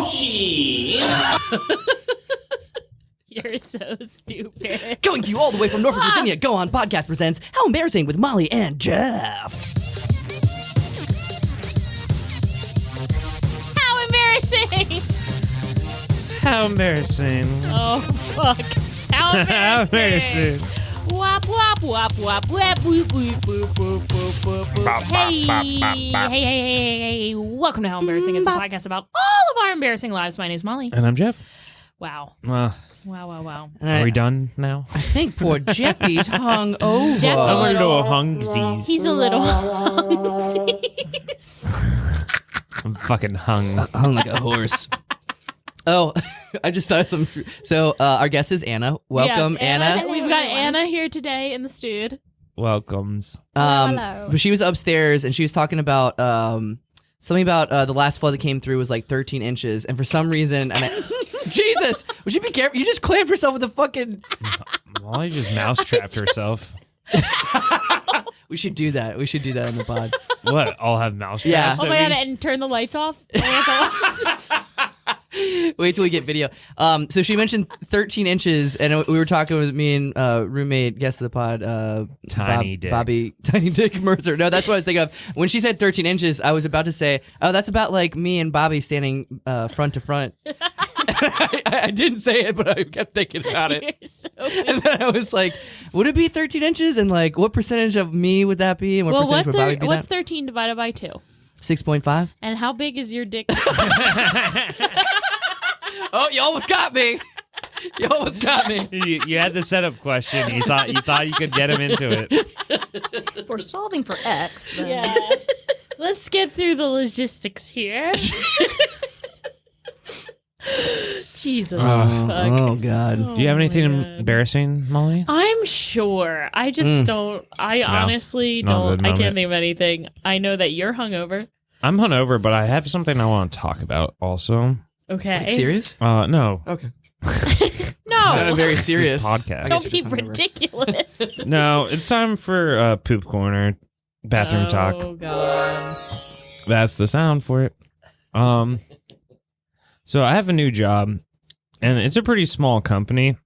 machine. You're so stupid. Coming to you all the way from Norfolk, Virginia, Go On Podcast presents How Embarrassing with Molly and Jeff. How embarrassing! How embarrassing. Oh, fuck. How embarrassing. Wop, wop, wop, wop, wop, whoop, whoop, whoop, whoop, whoop, whoop, whoop. Hey. Welcome to How Embarrassing. It's a podcast about all of our embarrassing lives. My name's Molly. And I'm Jeff. Wow. Wow. Are we done now? I think poor Jeffy's hung over. Jeff's a I'm little- going to hungsies. He's a little hungsies. I'm fucking hung. Hung like a horse. Oh, I just thought of something. So our guest is Anna. Welcome, Yes, Anna. We've got Anna here today in the studio. Welcomes. Hello. But she was upstairs and she was talking about something about the last flood that came through was like 13 inches, and for some reason, Jesus, would you be careful? You just clamped yourself with a fucking. Molly just mousetrapped herself. We should do that. We should do that on the pod. What? I'll have mousetraps? Yeah. Oh my god, and turn the lights off? Wait till we get video. So she mentioned 13 inches, and we were talking with me and roommate, guest of the pod, Tiny Dick. Bobby, Tiny Dick Mercer. No, that's what I was thinking of. When she said 13 inches, I was about to say, oh, that's about like me and Bobby standing front to front. I didn't say it, but I kept thinking about it. You're so And then I was like, would it be 13 inches? And like, what percentage of me would that be? And what percentage would Bobby be? What's 13 divided by 2? 6.5. And how big is your dick? Oh, you almost got me. You almost got me. You had the setup question. You thought you could get him into it. If we're solving for X, then Yeah. Let's get through the logistics here. Jesus. fuck. Oh, God. Do you have anything my God. embarrassing, Molly? I'm sure. I just don't. I honestly not at don't. the I can't moment. think of anything. I know that you're hungover. I'm hungover, but I have something I want to talk about also. Okay. Like, serious? No. Okay. No. Sounded very This serious. podcast. I guess Don't you're be just hungover. ridiculous. No, it's time for poop corner, bathroom talk. Oh god. That's the sound for it. So I have a new job, and it's a pretty small company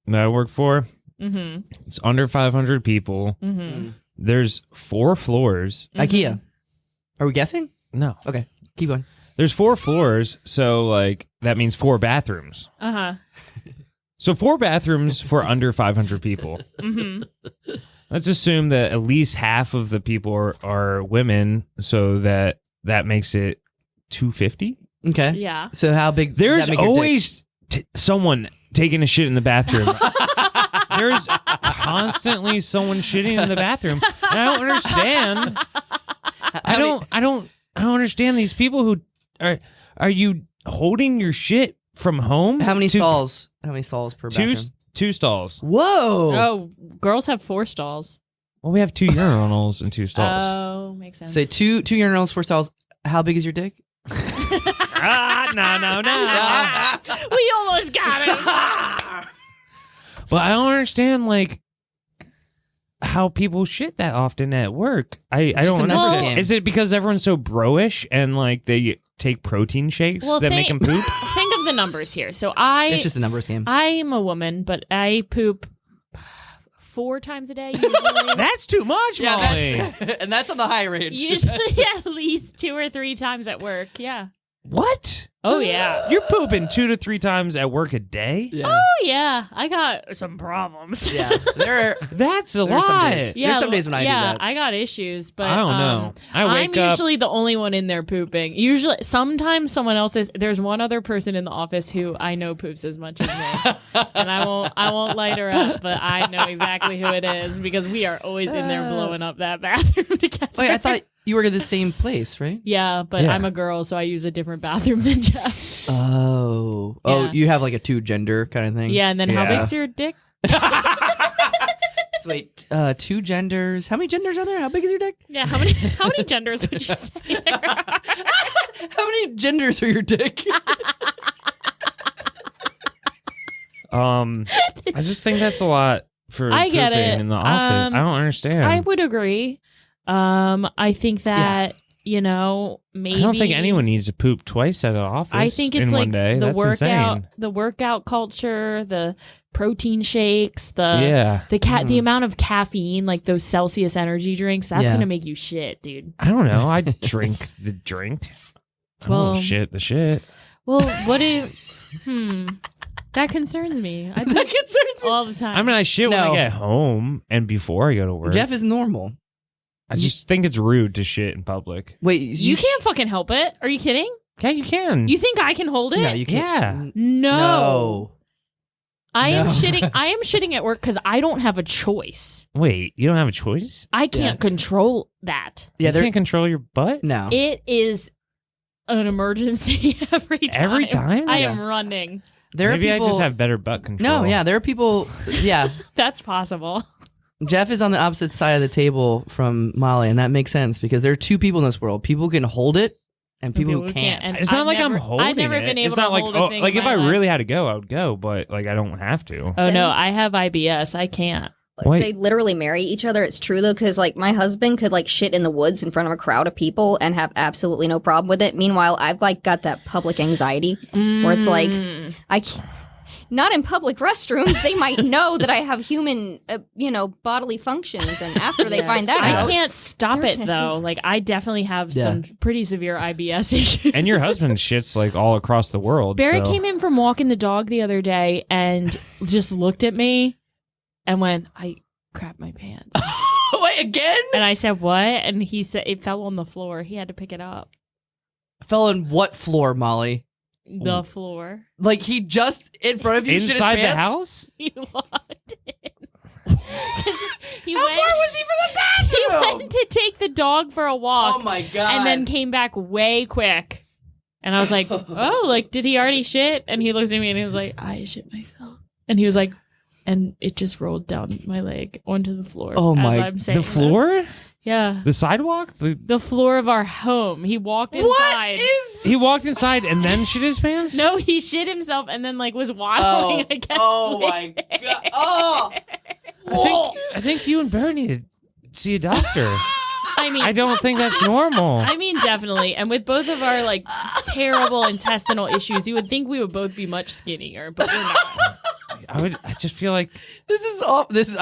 that I work for. Mm-hmm. It's under 500 people. Mm-hmm. There's 4 floors. IKEA. Are we guessing? No, Okay. Keep going. there's 4 floors, so like that means 4 bathrooms. Uh-huh. So 4 bathrooms for under 500 people. Mm-hmm. Let's assume that at least half of the people are women, so that makes it 250. Okay. Yeah. So how big? does There's that make your dick? always someone taking a shit in the bathroom. There's constantly someone shitting in the bathroom, and I don't understand. I don't understand these people who are you holding your shit from home? How many to stalls? How many stalls per bathroom? Two stalls. Whoa. Oh, girls have 4 stalls. Well, we have 2 urinals and 2 stalls. Oh, makes sense. So two urinals, 4 stalls. How big is your dick? No. We almost got it. But I don't understand, like, how people shit that often at work. I just don't a numbers understand. game. Is it because everyone's so bro-ish and, like, they take protein shakes Well, that make them poop? Think of the numbers here. So It's just a numbers game. I'm a woman, but I poop 4 times a day usually. That's too much, Molly. And that's on the high range. Usually at least 2 or 3 times at work. Yeah. What? Oh yeah. You're pooping 2 to 3 times at work a day? Yeah. Oh yeah. I got some problems. Yeah. There are That's a There are some lot. days. There's some days when I do that. I got issues, but I don't know. I wake I'm up. usually the only one in there pooping. Usually, sometimes someone else is. There's one other person in the office who I know poops as much as me, and I won't light her up, but I know exactly who it is because we are always in there blowing up that bathroom together. Wait, I thought you were at the same place, right? Yeah, but Yeah. I'm a girl, so I use a different bathroom than Jeff. Oh. Yeah. Oh, you have like a 2-gender kind of thing? Yeah, and then how Yeah. big's your dick? So wait, 2 genders. How many genders are there? How big is your dick? Yeah, how many genders would you say there are? How many genders are your dick? I just think that's a lot for I get pooping it. in the office. I don't understand. I would agree. I think that maybe. I don't think anyone needs to poop twice at an office. I think it's in like one day. the That's workout, insane. the workout culture, the protein shakes, the amount of caffeine, like those Celsius energy drinks. That's gonna make you shit, dude. I don't know. I drink the drink. Well, shit the shit. Well, that concerns me. I That concerns me all the time. I mean, I shit when I get home and before I go to work. Jeff is normal. I just think it's rude to shit in public. Wait, you can't fucking help it. Are you kidding? Yeah, you can. You think I can hold it? No, you can't. Yeah. No. I am No. shitting. I am shitting at work because I don't have a choice. Wait, you don't have a choice? I can't control that. Yeah, You can't control your butt? no. It is an emergency every time. Every time? I Yeah. am running. There Maybe are people, I just have better butt control. No, yeah, there are people. Yeah, That's possible. Jeff is on the opposite side of the table from Molly, and that makes sense because there are two people in this world: people who can hold it, and people who can't. And It's not I've like I'm never- holding I've never it. been able It's to not like, hold a thing. like in if my I life. really had to go, I would go, but like I don't have to. Oh no, I have IBS. I can't. Wait. They literally marry each other. It's true though, because like my husband could like shit in the woods in front of a crowd of people and have absolutely no problem with it. Meanwhile, I've like got that public anxiety where it's like I can't. Not in public restrooms. They might know that I have human, bodily functions, and after they find that I out, can't stop it though. Like I definitely have some pretty severe IBS issues. And your husband shits like all across the world. Barry so. came in from walking the dog the other day and just looked at me and went, "I crapped my pants." Wait, again? And I said, "What?" And he said it fell on the floor. He had to pick it up. Fell on what floor, Molly? The floor. Like he just in front of you shit his Inside the pants? He house? walked in. How far was he from the bathroom? He went to take the dog for a walk. Oh my god! And then came back way quick. And I was like, "Oh, like did he already shit?" And he looks at me and he was like, "I shit myself." And he was like, and it just rolled down my leg onto the floor. Oh as my- I'm saying The this. floor? Yeah. The sidewalk? The floor of our home. He walked what inside. is? He walked inside and then shit his pants? No, he shit himself and then like was waddling against oh me. my god! Oh, I think you and Barry need to see a doctor. I mean, I don't think that's normal. I mean, definitely. And with both of our like terrible intestinal issues, you would think we would both be much skinnier, but we're not. I just feel like this is all. This is.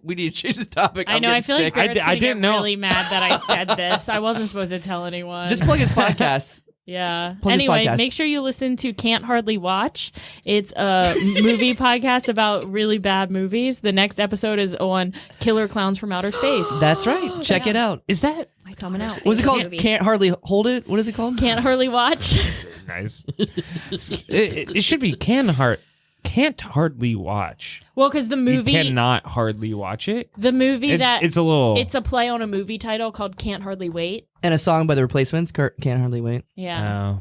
We need to change the topic. I know. I feel like Barrett's I gonna didn't get know. really mad that I said this. I wasn't supposed to tell anyone. Just plug his podcast. Yeah. Plug his Anyway, podcast. make sure you listen to Can't Hardly Watch. It's a movie podcast about really bad movies. The next episode is on Killer Clowns from Outer Space. That's right. Check it out. is that It's coming out. What's it called? Movie. Can't hardly hold it. What is it called? Can't Hardly Watch. nice? it should be can't hardly watch. Well, because the movie, You cannot hardly watch it. the movie It's a little. it's a play on a movie title called Can't Hardly Wait. And a song by the Replacements. Can't hardly wait. Yeah.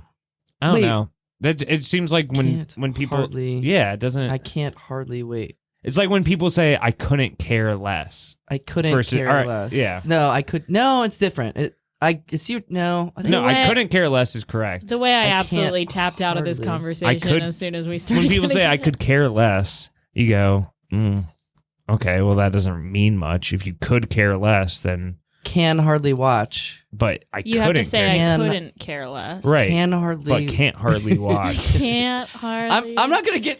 I don't Wait. know. That it seems like Can't when people hardly- yeah, it doesn't. I can't hardly wait. It's like when people say I couldn't care less. I couldn't Versus- care all right, less. yeah. No, I could. No, it's different. I think No, The I way- couldn't care less is correct. The way I can't absolutely tapped out of this hardly- conversation as soon as we started. When people say I getting- could care less, you go, okay, well that doesn't mean much. If you could care less, then can hardly watch. but I you couldn't have to say care. I Can- couldn't care less. right, Can hardly. but can't hardly watch. Can't hardly. I'm not gonna get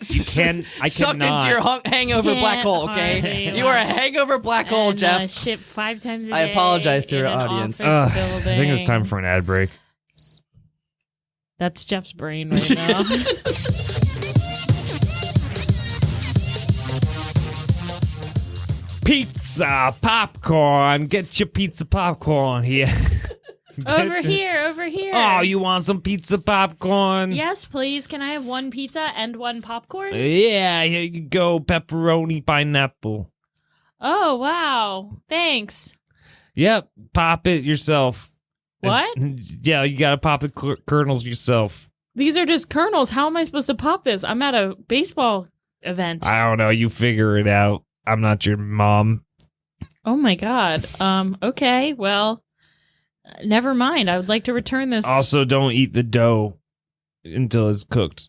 I sucked cannot. into your hangover black Can't hole. Okay, hardly you are a watch. hangover black hole, And, Jeff. ship 5 times a day. I apologize to in our an audience. office I building. think it's time for an ad break. That's Jeff's brain right now. Pizza popcorn. Get your pizza popcorn here. over here. Oh, you want some pizza popcorn? Yes, please. Can I have one pizza and one popcorn? Yeah, here you go. Pepperoni pineapple. Oh, wow. Thanks. Yep, pop it yourself. What? Yeah, you gotta pop the kernels yourself. These are just kernels. How am I supposed to pop this? I'm at a baseball event. I don't know. You figure it out. I'm not your mom. Oh my god. Okay. Well, never mind. I would like to return this. Also, don't eat the dough until it's cooked.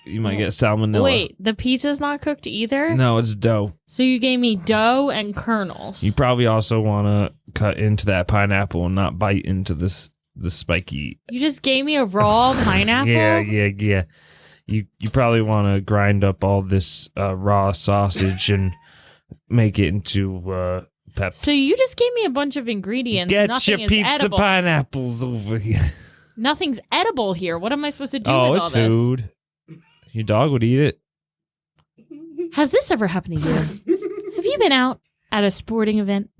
You might get salmonella. Wait, the pizza's not cooked either? No, it's dough. So you gave me dough and kernels. You probably also want to cut into that pineapple and not bite into this the spiky. You just gave me a raw pineapple? Yeah. You probably want to grind up all this raw sausage and make it into peps. So you just gave me a bunch of ingredients. Get Nothing your is pizza edible. pineapples over here. Nothing's edible here. What am I supposed to do Oh, with it's all this? food. Your dog would eat it. Has this ever happened to you? Have you been out at a sporting event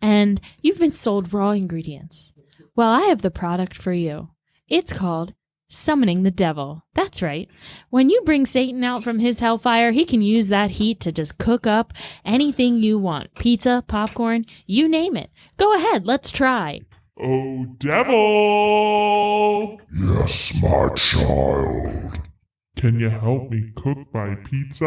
and you've been sold raw ingredients? Well, I have the product for you. It's called summoning the devil. That's right. When you bring Satan out from his hellfire, he can use that heat to just cook up anything you want. Pizza, popcorn, you name it. Go ahead, let's try. Oh, devil! Yes, my child. Can you help me cook my pizza?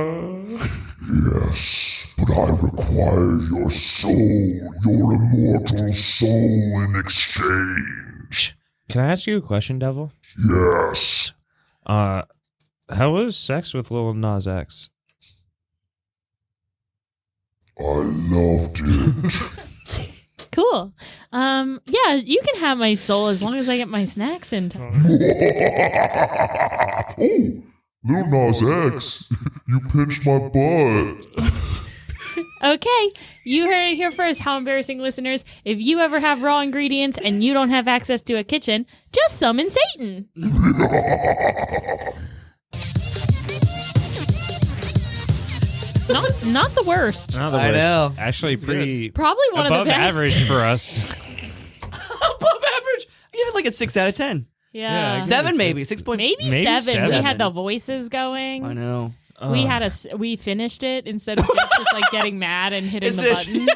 Yes, but I require your soul, your immortal soul in exchange. Can I ask you a question, Devil? Yes. How was sex with Lil Nas X? I loved it. Cool. Yeah, you can have my soul as long as I get my snacks in time. Oh, Lil Nas X, you pinched my butt. Okay, you heard it here first. How embarrassing, listeners. If you ever have raw ingredients and you don't have access to a kitchen, just summon Satan. Not the worst. Not the I worst. know. Actually, pretty Probably one above of the best. average for us. Above average. I give it like a 6 out of 10. Yeah. Yeah, 7 maybe. 6 point. Maybe Maybe 7. We seven. had the voices going. I know. We finished it instead of just like getting mad and hitting Is the it- button.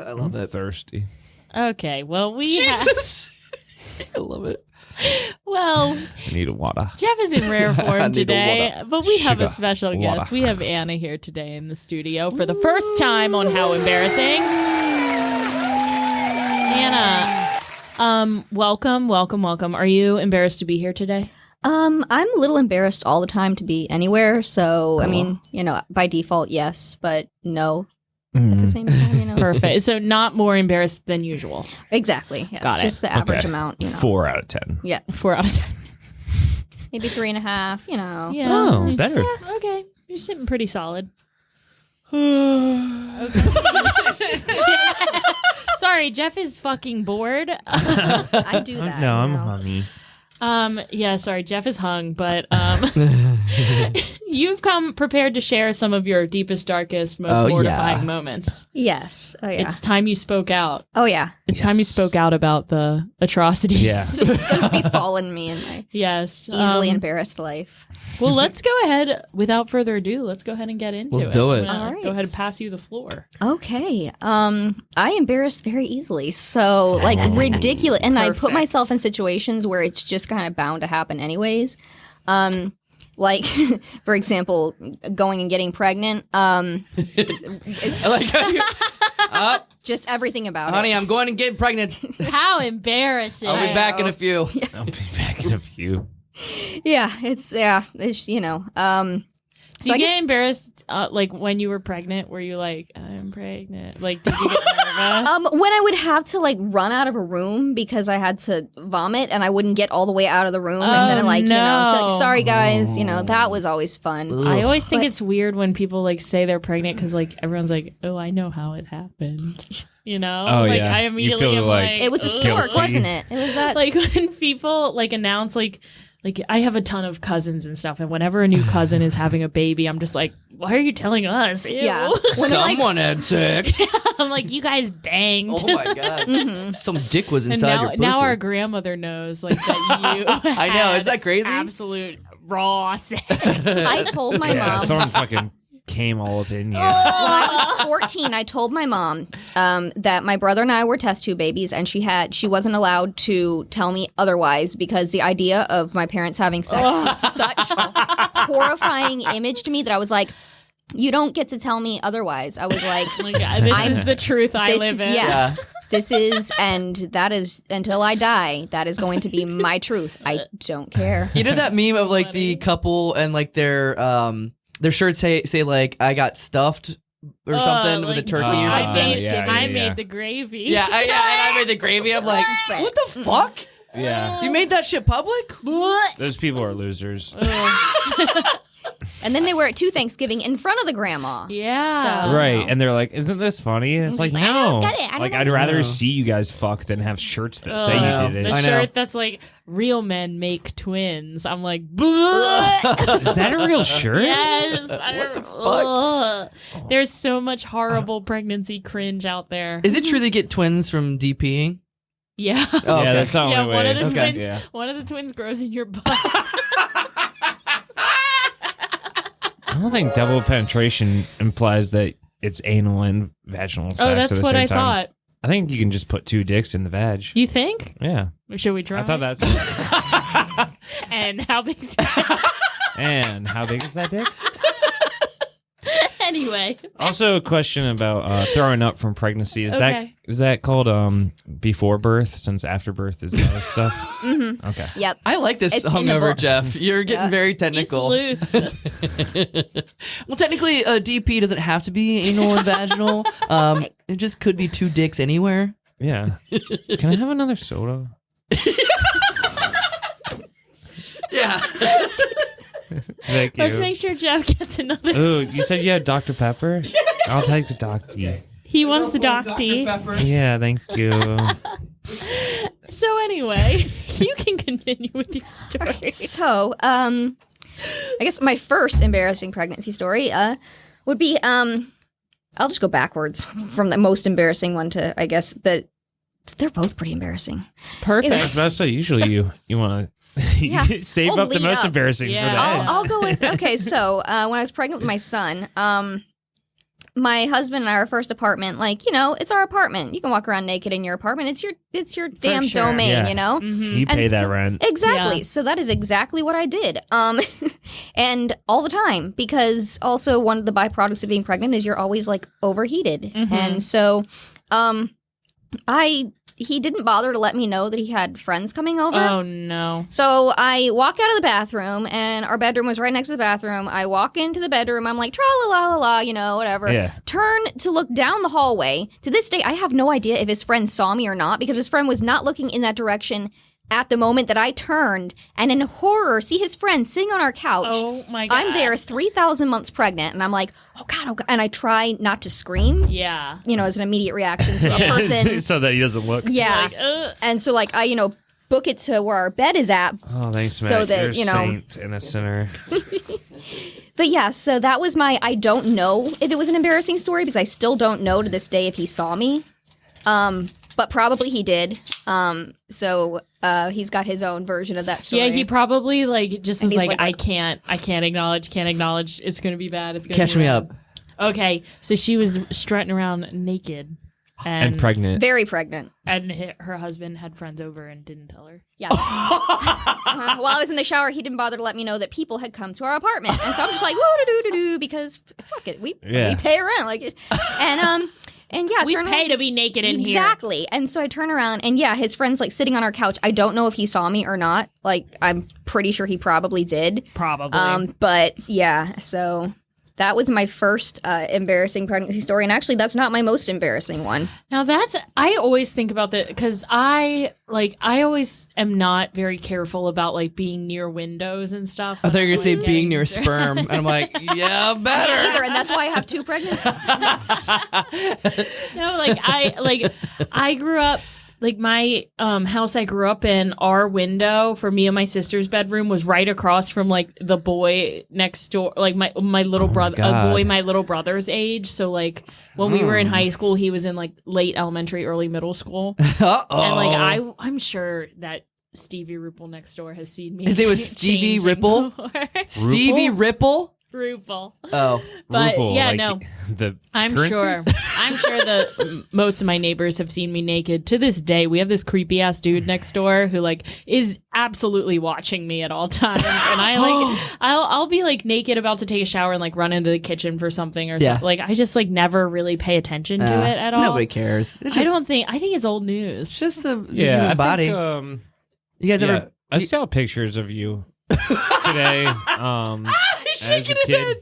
I love it. Thirsty. Okay, well Jesus. I love it. well, I need a water. Jeff is in rare I form need a today, water. but we have a Sugar. special Water. guest. We have Anna here today in the studio for the first time on How Embarrassing. Anna, welcome. Are you embarrassed to be here today? I'm a little embarrassed all the time to be anywhere. So, I mean, by default, yes, but no at the same time, Perfect. So not more embarrassed than usual. Exactly. Yes. Got it. Just the average Okay. amount, 4 out of 10. Yeah. 4 out of 10. Maybe 3.5, Yeah. Oh, Nice. better. Yeah, okay. You're sitting pretty solid. Sorry, Jeff is fucking bored. I do that. No, I'm you a know. honey. Yeah, sorry, Jeff is hung, but you've come prepared to share some of your deepest, darkest, most Oh, mortifying yeah. moments. Yes. Oh, yeah. It's time you spoke out. Oh, yeah. It's time you spoke out about the atrocities. Yeah. That would befallen me in my Yes. easily embarrassed life. Well, let's go ahead. Without further ado, let's go ahead and get into Let's it. do it. I'm gonna All right. Go ahead and pass you the floor. Okay. I embarrass very easily. So, like, ridiculous. And I put Perfect. myself in situations where it's just kind of bound to happen anyways. Like, for example, going and getting pregnant. I like how you, Just everything about honey, it. I'm going to get pregnant. How embarrassing. I'll be back in a few. I'll be back in a few. Yeah, it's Do you I get guess- embarrassed, like when you were pregnant? Were you like, I'm pregnant? Like, did you get nervous? when I would have to like run out of a room because I had to vomit and I wouldn't get all the way out of the room and then like be no. like sorry guys, that was always fun. I always think But- it's weird when people like say they're pregnant because like everyone's like, oh, I know how it happened. Oh, Like yeah. I You immediately feel am like- like, It was a "Ugh." stork, Guilty. wasn't it? It was that. Like when people like announce like I have a ton of cousins and stuff, and whenever a new cousin is having a baby, I'm just like, why are you telling us? Ew. Yeah. When they're like, Someone had sex. I'm like, you guys banged. Oh my god. Some dick was And inside now, your pussy. now our grandmother knows like that you. I know, is had that crazy? Absolute raw sex. I told my Yeah, mom someone fucking came all up in you. when I was 14, I told my mom that my brother and I were test tube babies, and she wasn't allowed to tell me otherwise because the idea of my parents having sex was such a horrifying image to me that I was like, you don't get to tell me otherwise. I was like, Like, this I'm- is the truth I this live is- in. yeah. Yeah. this is, and that is until I die. That is going to be my truth. I don't care. You know that meme of like funny. the couple and like their shirts say like I got stuffed or something with a like, turkey or I something. made, Yeah, I yeah. made the gravy. Yeah, and I made the gravy. I'm like, what the fuck? Yeah. You made that shit public? Those people are losers. And then they were at 2 Thanksgiving in front of the grandma. Yeah. So- Right. And they're like, isn't this funny? And it's like, I no. don't get it. I don't Like, I'd understand. rather see you guys fuck than have shirts that say know. you did The it. I know. shirt that's like real men make twins. I'm like, "Bleh." Is that a real shirt? Yes. There's so much horrible pregnancy cringe out there. Is it true they get twins from DPing? Yeah. Oh, Yeah, okay. that's the only Yeah, way. one of the Okay. twins. Yeah. One of the twins grows in your butt. I don't think double penetration implies that it's anal and vaginal sex at That's the what same I time. thought. I think you can just put 2 dicks in the vag. You think? Yeah. Should we try? I thought that's. And how big? And how big is that dick? Anyway. Also, a question about throwing up from pregnancy. Okay. Is that called before birth? Since after birth is the other stuff. Mm-hmm. Okay. Yep. I like this It's in the hungover, books. Jeff. You're getting Yeah. very He's technical. loose. Well, technically, DP doesn't have to be anal and vaginal. It just could be 2 dicks anywhere. Yeah. Can I have another soda? Yeah. Thank you. Let's make sure Jeff gets another. Oh, you said you had Dr. Pepper? I'll take the Docty. He wants the Doc D. Yeah, thank you. So anyway, you can continue with your story. So, I guess my first embarrassing pregnancy story would be I'll just go backwards from the most embarrassing one to I guess that they're both pretty embarrassing. Perfect. I was about to say, usually you want to Yeah. save We'll up the lead most up. embarrassing Yeah. for the end. I'll go with okay. So when I was pregnant with my son, my husband and I, our first apartment, like it's our apartment. You can walk around naked in your apartment. It's your damn sure. domain, Yeah. you know. Mhm. You pay And that so- rent. Exactly. Yeah. So that is exactly what I did. And all the time, because also one of the byproducts of being pregnant is you're always like overheated. Mhm. And so he didn't bother to let me know that he had friends coming over. Oh no. So I walk out of the bathroom, and our bedroom was right next to the bathroom. I walk into the bedroom. I'm like, tra-la-la-la-la, whatever. Yeah. Turn to look down the hallway. To this day, I have no idea if his friend saw me or not, because his friend was not looking in that direction at the moment that I turned, and in horror, see his friend sitting on our couch. Oh my god. I'm there 3,000 months pregnant, and I'm like, oh God, and I try not to scream, Yeah. as an immediate reaction to a person. so that he doesn't look. Yeah. Like, ugh. And so, like, I, book it to where our bed is at. Oh, thanks, So Matt. that, You're a saint and a sinner. But yeah, so that was I don't know if it was an embarrassing story, because I still don't know to this day if he saw me. But probably he did. So he's got his own version of that story. Yeah, he probably just And was he's like, like- I can't acknowledge. It's gonna be bad. It's gonna Catch be me bad. up. Okay, so she was strutting around naked, And pregnant. Very pregnant. and her husband had friends over and didn't tell her. Yeah. While I was in the shower, he didn't bother to let me know that people had come to our apartment, and so I'm just like, woo-doo-doo-doo-doo, because fuck it, we pay rent, and yeah, We turn pay around- to be naked in here. Exactly. And so I turn around, and yeah, his friend's sitting on our couch. I don't know if he saw me or not. I'm pretty sure he probably did. Probably. But yeah, so that was my first embarrassing pregnancy story, and actually, that's not my most embarrassing one. Now I always think about that because I always am not very careful about being near windows and stuff. I thought you were when going I'm to say being getting near there. sperm. And I'm like, yeah, better. Yeah, either, and that's why I have 2 pregnancies. No, I grew up my house I grew up in, our window for me and my sister's bedroom was right across from the boy next door, my little brother, God. a boy my little brother's age. So when we were in high school, he was in late elementary, early middle school, Uh-oh. and I'm sure that Stevie Ripple next door has seen me. His name was Stevie changing Ripple? before. Stevie Ripple? Rupel. Oh. But RuPaul, yeah, no. The I'm currency? sure that most of my neighbors have seen me naked. To this day, we have this creepy ass dude next door who is absolutely watching me at all times, and I'll be naked, about to take a shower, and run into the kitchen for something or Yeah. something. I just never really pay attention to it at all. Nobody cares. It's I just, think it's old news. it's just the Yeah, human I body. think, You guys yeah, ever... I saw pictures of you today. He's as shaking a his kid. head.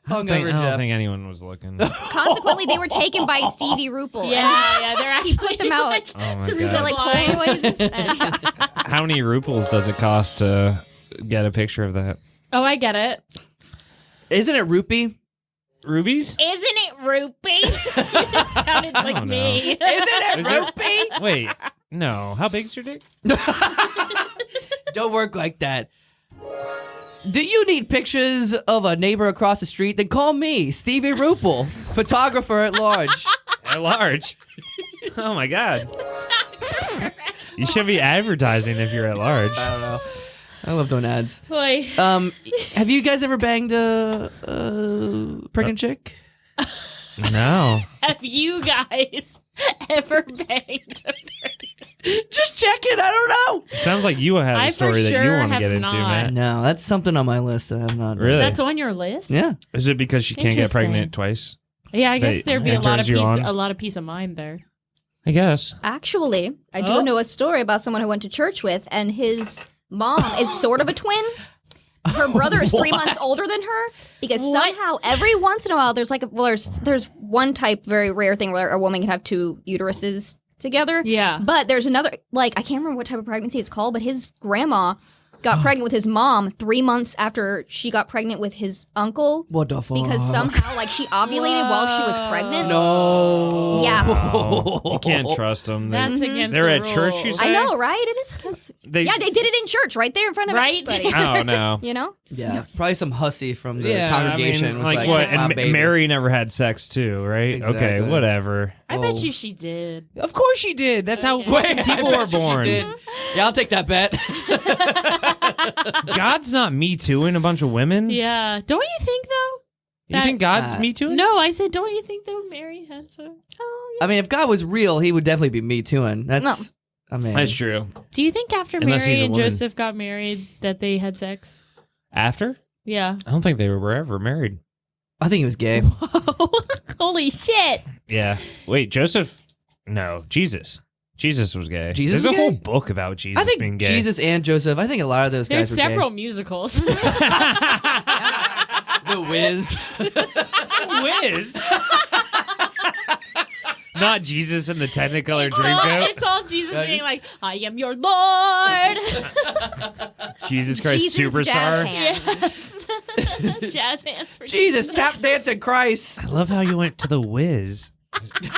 I don't Jeff. think anyone was looking. Consequently, they were taken by Stevie Rupel. Yeah, they're actually He put them out. like, Oh my through They're god! like Polaroids. And How many ruples does it cost to get a picture of that? Oh, I get it. Isn't it rupee? Rubies? Isn't it Rupee? It sounded like don't me. Isn't it Is it? rupee? Wait, no. How big's your dick? Don't work like that. Do you need pictures of a neighbor across the street? Then call me, Stevie Rupel, photographer at large. At large. Oh my god. You should be advertising if you're at large. I don't know. I love doing ads. Boy. Have you guys ever banged a pregnant chick? No. Have you guys ever banged a bird? Just checking. I don't know. Sounds like you have I a for story that you sure want to have get into, not. Matt. No, that's something on my list that I'm not. Really? That's on your list? Yeah. Is it because she can't get Interesting. pregnant twice? Yeah, I guess That there'd be a lot of turns you on? peace of mind there. I guess. actually, I do Oh. know a story about someone I went to church with, and his mom is sort of a twin. Her brother is 3 months older than her because What? somehow every once in a while there's like there's one type very rare thing where a woman can have two uteruses together. Yeah. But there's another, like, I can't remember what type of pregnancy it's called, but his grandma got pregnant with his mom 3 months after she got pregnant with his uncle What the fuck? because somehow, like, she ovulated while she was pregnant. No. Yeah. Wow. You can't trust them. That's against They're the at church, you rules. say? I know, right? It is against. They, Yeah, they did it in church right there in front of Right? everybody. Oh, no. You know? Yeah. Probably some hussy from the Yeah, congregation I mean, was like, like, what? "Take my And baby." Mary never had sex too, right? Okay, Exactly. whatever. I bet Whoa. you she did. Of course she did. That's how Okay. fucking Wait, people I are bet you she born. did. Yeah, I'll take that bet. God's not me tooing a bunch of women. Yeah. Don't you think though? You think God's me tooing? No, I said, don't you think though Mary had to? Oh, I mean, if God was real, he would definitely be me tooing. That's. I mean, That's true. Do you think after Unless Mary he's a and woman. Joseph got married that they had sex? After? Yeah. I don't think they were ever married. I think he was gay. Holy shit. Yeah. Wait, Joseph? No, Jesus. Jesus was gay. Jesus There's was a whole gay? book about Jesus I think being gay. Jesus and Joseph. I think a lot of those There's guys were several musicals. gay. The Wiz. Wiz. Not Jesus in the Technicolor Dreamcoat. It's all Jesus being like, I am your Lord. Jesus Christ Jesus Superstar. jazz hands. Yes. Jazz hands for Jesus, tap dancing Christ. I love how you went to the Wiz.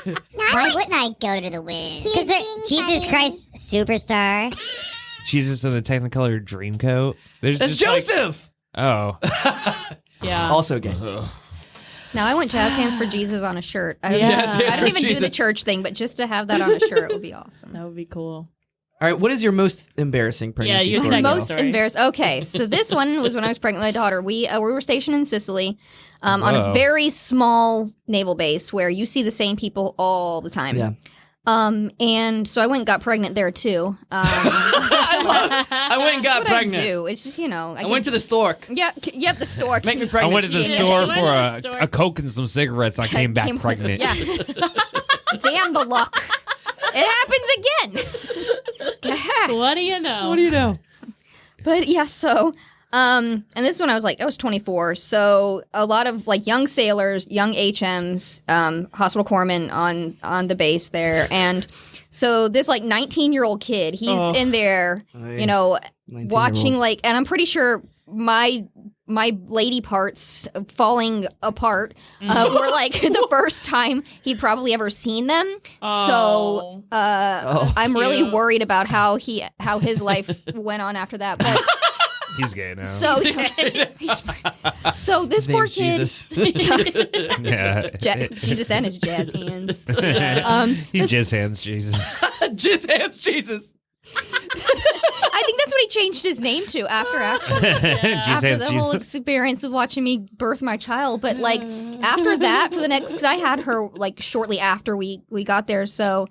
Why wouldn't I go to the Wiz? Because Jesus Christ Superstar. Jesus in the Technicolor Dreamcoat. There's That's just Joseph. oh. Yeah. Also gay. Now I want jazz hands for Jesus on a shirt. I don't, Yeah. Jazz hands I don't for even do the Jesus. church thing, but just to have that on a shirt would be awesome. That would be cool. All right, what is your most embarrassing pregnancy your story? second Mo? Most Sorry. embarrassed. Okay, so this one was when I was pregnant with my daughter. We were stationed in Sicily on Whoa. a very small naval base where you see the same people all the time. Yeah. And so I went and got pregnant there too. I went and got what pregnant. I do. It's just, you know. I went to the stork. Yep, the store. Make me I pregnant. went to the Yeah, store you for went to the store. a Coke and some cigarettes. I came back pregnant. Yeah. Damn the luck. It happens again. What do you know? What do you know? But yeah, so and this is when I was 24. So a lot of like young sailors, young HMs, hospital corpsmen on the base there, and so this like 19-year-old kid, he's in there, you know, 19-year-olds. watching like, and I'm pretty sure my lady parts falling apart were like the first time he'd probably ever seen them. So I'm really Cute. worried about how his life went on after that. But He's gay now. so so this His poor name's kid, Jesus. yeah. Jesus and his jazz hands. He jizz hands Jesus. Jizz hands Jesus. I think that's what he changed his name to after Jizz after hands the whole Jesus. experience of watching me birth my child. But like after that, for the next, because I had her like shortly after we got there, so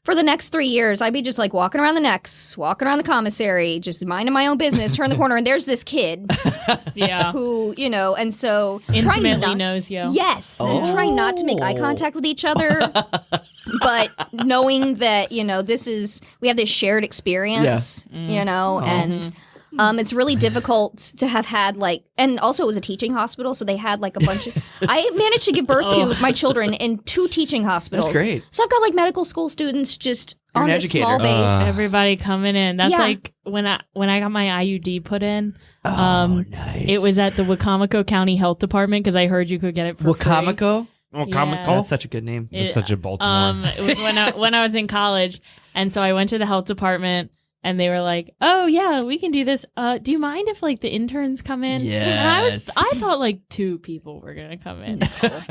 for the next 3 years, I'd be just like walking around the necks, walking around the commissary, just minding my own business, turn the corner, and there's this kid Yeah. who, you know, and so trying Intimately not, knows you. yes, and trying not to make eye contact with each other, but knowing that, you know, we have this shared experience, you know, and It's really difficult to have had and also it was a teaching hospital, so they had a bunch of. I managed to give birth to my children in 2 teaching hospitals. That's great. So I've got medical school students just You're on an this educator. small base. Everybody coming in. That's Yeah. like when I got my IUD put in. Nice. It was at the Wicomico County Health Department because I heard you could get it for free. Wicomico? Well, Yeah. comical. That's such a good name. It's such a Baltimore. It was when I was in college, and so I went to the health department, and they were like, "Oh yeah, we can do this. Do you mind if the interns come in?" Yes. And I thought 2 people were gonna come in.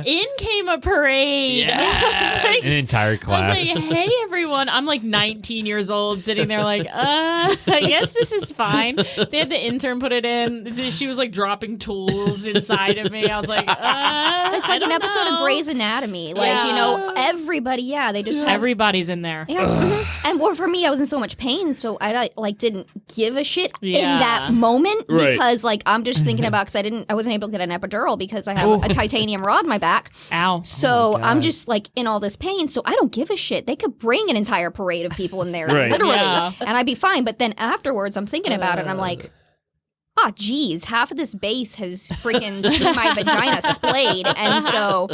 In came a parade. Yes. I was An entire I class. was like, "Hey everyone!" I'm 19 years old, sitting there I guess this is fine. They had the intern put it in. She was dropping tools inside of me. I was like, It's I an don't episode know. of Grey's Anatomy. Yeah. Everybody, they just have Everybody's in there. Yeah, and for me, I was in so much pain, so I didn't give a shit in Yeah. that moment Right. because I'm just thinking about because I wasn't able to get an epidural because I have a titanium rod in my back. Ow. So I'm just in all this pain, so I don't give a shit. They could bring an entire parade of people in there, Right. literally, Yeah. and I'd be fine. But then afterwards, I'm thinking about it, and I'm like. Ah, geez, half of this base has freaking seen my vagina splayed. And so,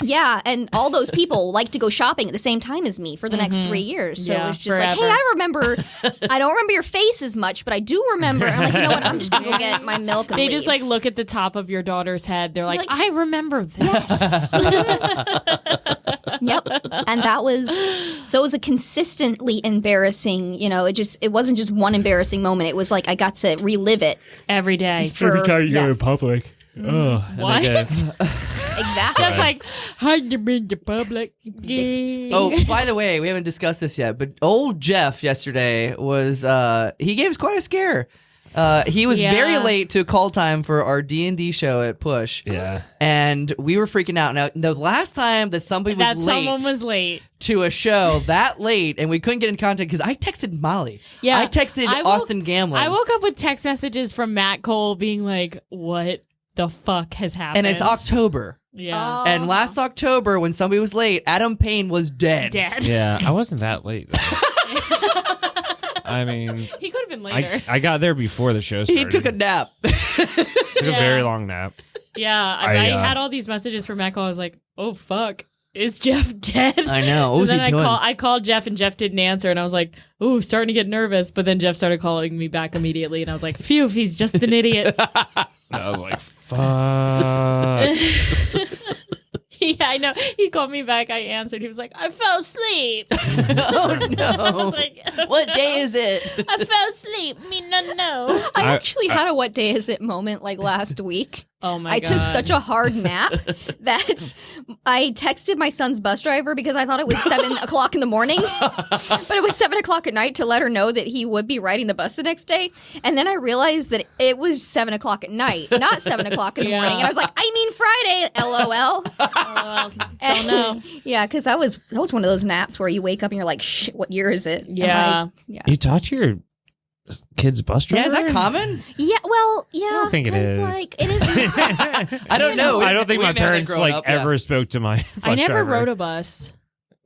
yeah, and all those people like to go shopping at the same time as me for the next 3 years. So Yeah, it's just forever. hey, I don't remember your face as much, but I do remember. And I'm you know what, I'm just going to go get my milk and They leave. just look at the top of your daughter's head. They're like, Like- I remember this. Yep. And it was a consistently embarrassing, it wasn't just one embarrassing moment. It was I got to relive it. Every day. For, yes. public. Ugh. What? Exactly. That's how you been to public. Oh, by the way, we haven't discussed this yet, but old Jeff yesterday was he gave us quite a scare. He was Yeah. very late to call time for our D&D show at Push. Yeah. And we were freaking out. Now, the last time that somebody was that late someone was late. to a show that late and we couldn't get in contact because I texted Molly. Yeah. I texted Austin Gamlin. I woke up with text messages from Matt Cole being like, what the fuck has happened? and it's October. Yeah. And last October, when somebody was late, Adam Payne was dead. Dead. Yeah, I wasn't that late, though. I mean, He could have been later. I got there before the show started. He took a nap. Took a very long nap. Yeah. I had all these messages from Matt Cole. I was like, oh, fuck. Is Jeff dead? I know. What So was he then doing? I called Jeff and Jeff didn't answer. And I was like, ooh, starting to get nervous. But then Jeff started calling me back immediately. And I was like, phew, he's just an idiot. I was like, fuck. Yeah, I know. He called me back. I answered. He was like, I fell asleep. Oh, I no. was like, What day is it? I fell asleep. Me no. I actually had a what day is it moment last week. Oh my I god. took such a hard nap that I texted my son's bus driver because I thought it was 7 o'clock in the morning, but it was 7 o'clock at night to let her know that he would be riding the bus the next day. And then I realized that it was 7 o'clock at night, not 7 o'clock in the Yeah. morning. And I was like, I mean Friday, LOL. Don't know. Yeah, because that was one of those naps where you wake up and you're like, shit, what year is it? Yeah. You talk to your kid's bus driver? Yeah, is that common? Yeah, well, yeah. I don't think it 'cause, is. It is. I don't know. I don't think We my didn't have that parents growing up, yeah. ever spoke to my bus I never driver. rode a bus.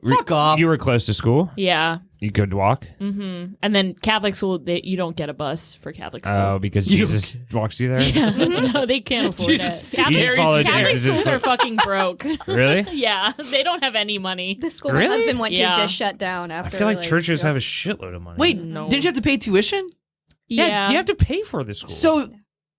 Fuck off. You were close to school? Yeah. You could walk? Mm-hmm. And then Catholic school, you don't get a bus for Catholic school. Oh, because Jesus walks you there? Yeah. No, they can't afford Jesus. it. Catholic, You just followed Catholic Jesus' schools are foot- fucking broke. Really? Yeah, they don't have any money. The school Really? my husband went Yeah. to just shut down I after. feel like churches have a shitload of money. Wait, No. didn't you have to pay tuition? Yeah. You have to pay for the school. So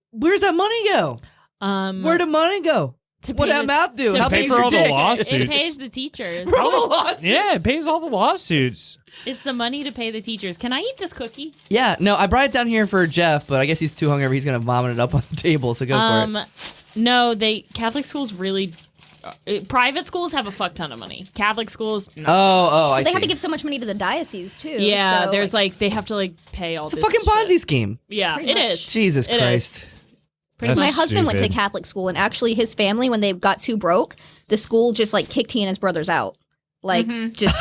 where's that money go? Where did money go? to What pay that the- map do? to How pay big's for your all the dick? lawsuits. It pays the teachers. For all the lawsuits? yeah, it pays all the lawsuits. It's the money to pay the teachers. Can I eat this cookie? Yeah, no, I brought it down here for Jeff, but I guess he's too hungover. He's gonna vomit it up on the table. So go for it. No, Catholic schools really. Private schools have a fuck ton of money. Catholic schools, no. Oh, I They see. have to give so much money to the diocese too. Yeah, so, there's they have to pay all It's a this fucking Ponzi shit. scheme. Yeah, Pretty it much. is. Jesus It Christ. Pretty That's my much. husband went to stupid. Catholic school, and actually his family, when they got too broke, the school just kicked he and his brothers out. Just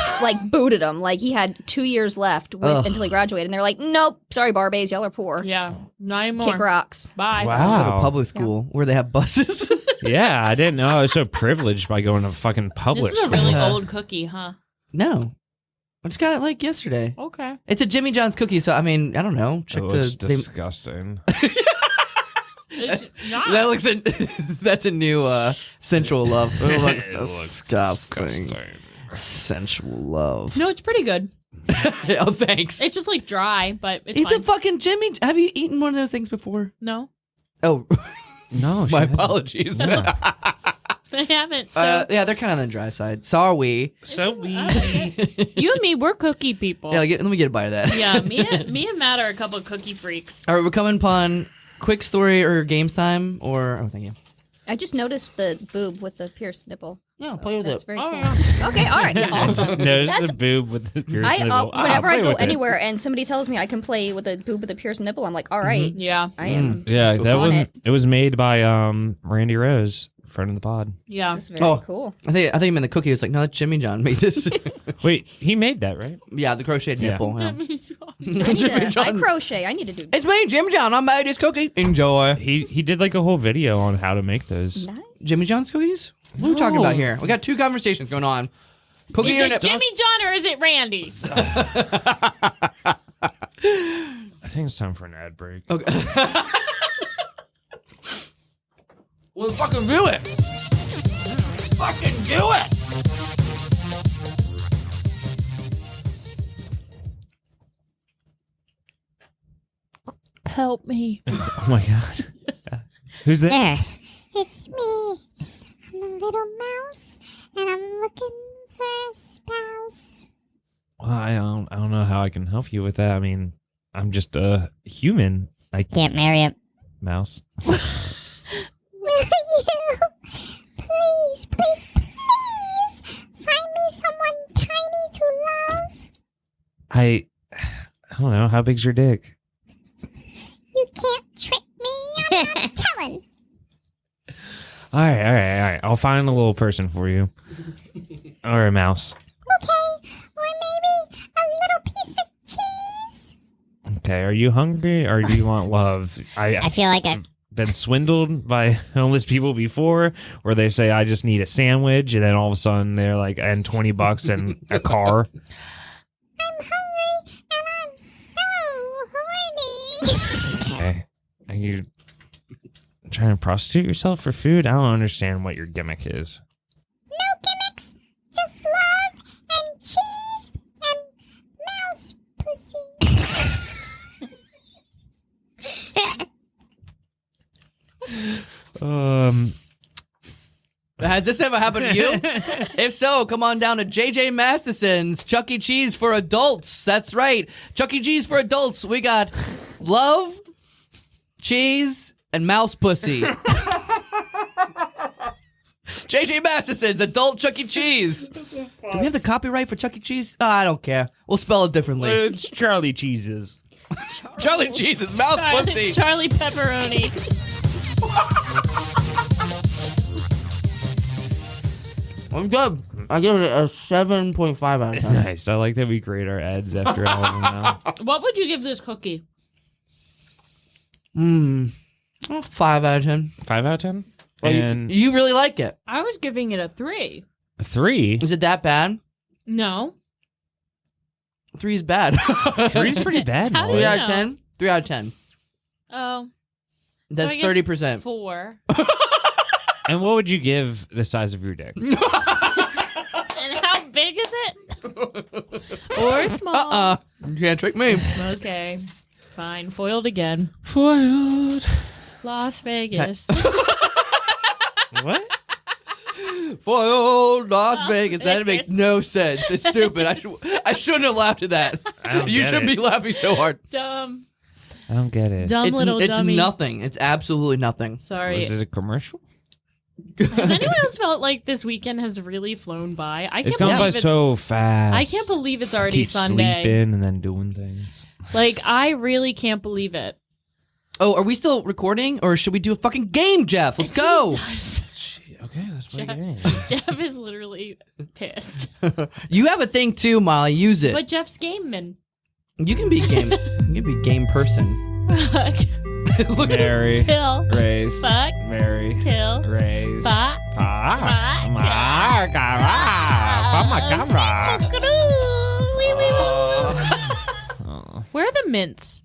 booted him. He had 2 years left until he graduated, and they're like, "Nope, sorry, Barbays, y'all are poor. Yeah, not anymore. Kick rocks." Bye. I go to Wow. public school where they have buses. Yeah, I didn't know I was so privileged by going to fucking public This is a school. really old cookie, huh? No. I just got it like yesterday. Okay. It's a Jimmy John's cookie, so I mean, I don't know. Check It the. looks disgusting. It's not. That looks that's a new sensual love. It looks It looks disgusting. Sensual love. No, it's pretty good. Oh, thanks. It's just like dry, but it's It's fine. a fucking Jimmy. Have you eaten one of those things before? No, Oh, No, she my hasn't. apologies. No. I haven't. So Yeah, they're kind of on the dry side. Sorry. So we. you and me, we're cookie people. Yeah, let me get a bite of that. Yeah, me and Matt are a couple of cookie freaks. All right, we're coming upon quick story or games time or thank you. I just noticed the boob with the pierced nipple. Yeah, play with That's it. very Oh, cool. yeah. Okay, all right, yeah, awesome. Notice That's- the boob with the pierced I nipple. whenever I play go with it. anywhere and somebody tells me I can play with a boob with a pierced nipple, I'm like, all right, Yeah, I am. Yeah, that on one. it. It was made by Randy Rose, friend of the pod. yeah. This is very Oh. cool. I think you meant the cookie. It's like, no, that's Jimmy John made this. Wait, he made that, right? Yeah, the crocheted Yeah. nipple. Yeah. I, need I crochet. I need to do. It's me, Jimmy John. I made this cookie. Enjoy. He did like a whole video on how to make those. Nice. Jimmy John's cookies? What are we talking about here? We got two conversations going on. Cookie Is or it nipple? Jimmy John or is it Randy? I think it's time for an ad break. Okay. Well, fucking do it. Fucking do it. Help me. Oh my god. Who's that? There. It's me. I'm a little mouse, and I'm looking for a spouse. Well, I don't know how I can help you with that. I mean, I'm just a human. I Can't marry him. mouse. Will you? Please, please, please find me someone tiny to love. I don't know. How big's your dick? You can't trick me. I'm not telling. All right. I'll find a little person for you. Or a mouse. Okay, or maybe a little piece of cheese. Okay. Are you hungry or do you want love? I feel like I've been swindled by homeless people before where they say I just need a sandwich and then all of a sudden they're like and $20 and a car. I'm hungry and I'm so horny. Okay. Are you trying to prostitute yourself for food? I don't understand what your gimmick is. No gimmicks, just love and cheese and mouse pussy. Has this ever happened to you? If so, come on down to JJ Matheson's Chuck E. Cheese for Adults. That's right. Chuck E. Cheese for Adults. We got love, cheese, and mouse pussy. JJ Matheson's Adult Chuck E. Cheese. Do we have the copyright for Chuck E. Cheese? I don't care. We'll spell it differently. It's Charlie Cheeses. Charlie Cheese's mouse pussy. Charlie Pepperoni. I'm good. I give it a 7.5 out of 10. Nice. I like that we grade our ads after all of them now. What would you give this cookie? Oh, 5 out of 10. 5 out of 10? Well, And you really like it. I was giving it a 3. a 3? Is it that bad? No. 3 is bad. 3's pretty bad, How do 3 you Molly. out of know? 10? 3 out of 10. Oh. That's so I guess 30%. 4. Oh. And what would you give the size of your dick? And how big is it? Or small? You can't trick me. Okay. Fine. Foiled again. Foiled. Las Vegas. What? Foiled Las Vegas. That makes no sense. It's stupid. I shouldn't have laughed at that. I don't You get shouldn't it. be laughing so hard. Dumb. I don't get it. Dumb little It's dummy. nothing. It's absolutely nothing. Sorry. Was it a commercial? Has anyone else felt like this weekend has really flown by? I It's can't gone by believe it's so fast. I can't believe it's already Keep Sunday. sleeping and then doing things. Like, I really can't believe it. Oh, are we still recording or should we do a fucking game, Jeff? Let's go. Jesus. Okay, let's play a Jeff- game. Jeff is literally pissed. You have a thing too, Molly. Use it. But Jeff's game man. You can be game. You can be game person. Fuck. Look at Mary, Kill. raise, Fuck. Mary, Kill. raise, Fuck. Fuck. My camera. Fuck. mints?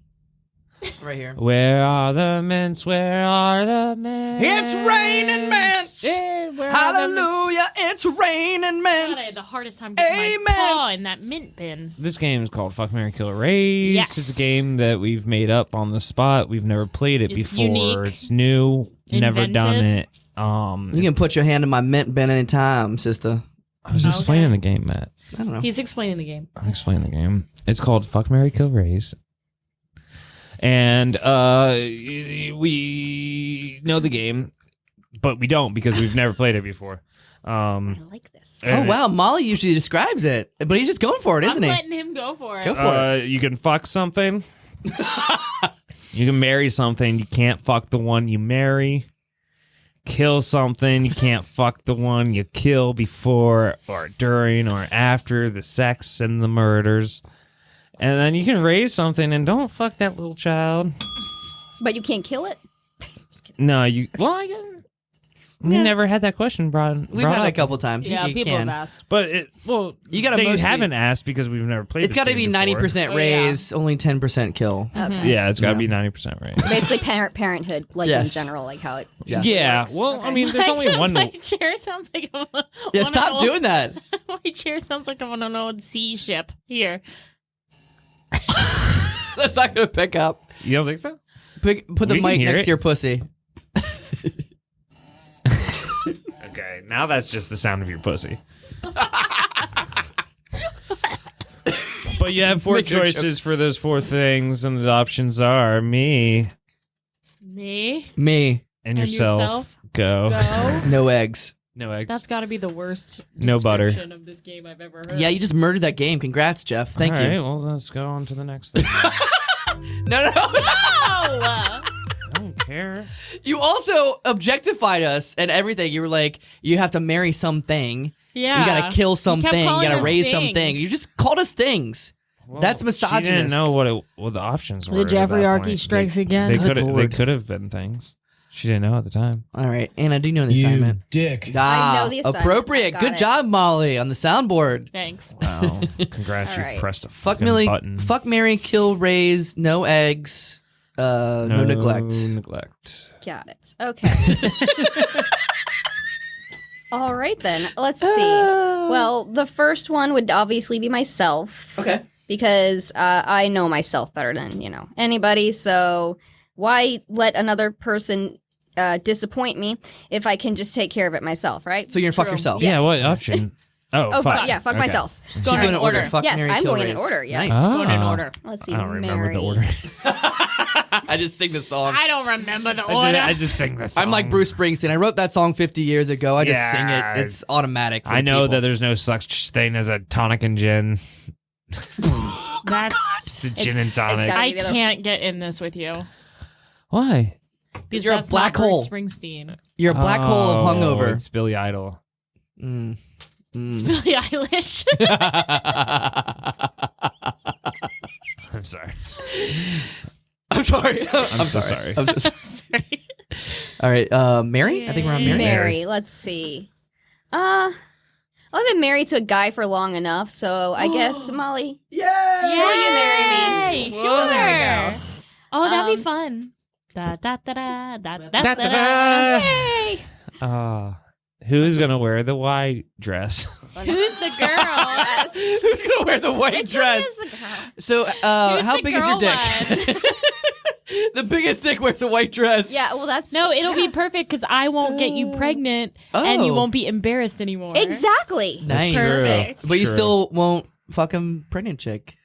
Right here. Where are the mints? Where are the mints? It's raining mints. Yeah, where are the mints? Hallelujah! It's raining God, I mints. had the hardest time getting my paw in that mint bin. This game is called Fuck, Marry, Kill, Raise. Yes. It's a game that we've made up on the spot. We've never played it It's before. unique. It's new. Never done Invented. it. You can put your hand in my mint bin anytime, sister. I was explaining the game, Matt. I don't know. He's explaining the game. I'm explaining the game. It's called Fuck, Marry, Kill, Raise. And we know the game, but we don't because we've never played it before. I like this. Oh wow, Molly usually describes it, but he's just going for it, isn't I'm he? letting him go for it. Go for it. You can fuck something. You can marry something. You can't fuck the one you marry. Kill something. You can't fuck the one you kill before or during or after the sex and the murders. And then you can raise something and don't fuck that little child. But you can't kill it? No, you. Well, we never had that question brought We've had it up. a couple times. Yeah, you people can. have asked. But You gotta they mostly- haven't asked because we've never played. It's got to be 90% Oh, yeah. raise, only 10% kill. Okay. Yeah, it's got to Yeah. be 90% raise. Basically, parenthood, like Yes. in general, like how it. Yeah. Yeah, works. well, Okay. I mean, there's only one. My chair sounds like a Yeah, stop doing that. My chair sounds like I'm on an old sea ship. Here. That's not going to pick up. You don't think so? Put the We can mic hear next it. to your pussy. Okay, now that's just the sound of your pussy. But you have four Make your choices for those four things, and the options are me Me? Me. and And yourself. yourself? Go. Go. No eggs. No eggs. That's got to be the worst No butter. description of this game I've ever heard. Yeah, you just murdered that game. Congrats, Jeff. Thank All right, you. well, let's go on to the next thing. No. Oh! I don't care. You also objectified us and everything. You were like, you have to marry something. Yeah. You gotta kill kept something. You calling gotta us raise things. something. You just called us things. Well, That's She misogynist. didn't know what the options were. The at Jeffrey that Archie point. strikes again. They Good could Lord. have been things. She didn't know at the time. All right, Anna, do you know the You assignment? dick. Ah, I know the assignment. appropriate. I got Good it. job, Molly, on the soundboard. Thanks. Wow. Congrats, All you right. pressed a Fuck fucking Millie. button. Fuck Mary, kill, raise, no eggs, no neglect. Neglect. Got it. Okay. All right, then. Let's see. Well, the first one would obviously be myself. Okay. Because I know myself better than, anybody. So why let another person disappoint me if I can just take care of it myself, right? So you're gonna fuck True. yourself. Yeah. Yeah, what Yes. option? Oh, fuck. Fuck Okay. myself. Just She's going going in in order. order. Fuck, Yes, Mary, I'm kill, going in raise. order, yes. Nice. Going in order. Let's see. I don't remember Mary. the order. I just sing the song. I don't remember the order. I just sing this. I'm like Bruce Springsteen. I wrote that song 50 years ago. I just sing Yeah. it. It's automatic. For I know people. that there's no such thing as a tonic and gin. That's. It's a gin and tonic. gotta I be the other- can't get in this with you. Why? Because you're a that's black not Bruce hole. Springsteen. You're a black hole of hungover. It's Billy Idol. Mm. It's Billie Eilish. I'm sorry. I'm sorry. I'm so sorry. I'm so sorry. Sorry. All right, Mary. I think we're on Mary. Mary. Let's see. I've been married to a guy for long enough, so I guess Molly. Yay! Will you marry me? Yay, Sure. So there we go. Oh, that'd be Um, fun. Da da da da da da Da, da da, da. Yay! Who's gonna wear the white dress? Who's the girl? Yes. Who's gonna wear the white Which dress? one is the girl? So, how the big is your girl dick? The biggest dick wears a white dress. Yeah, well, that's No, it'll be perfect because I won't get you pregnant and you Oh. won't be embarrassed anymore. exactly. Nice. Perfect. But you True. still won't fucking pregnant chick.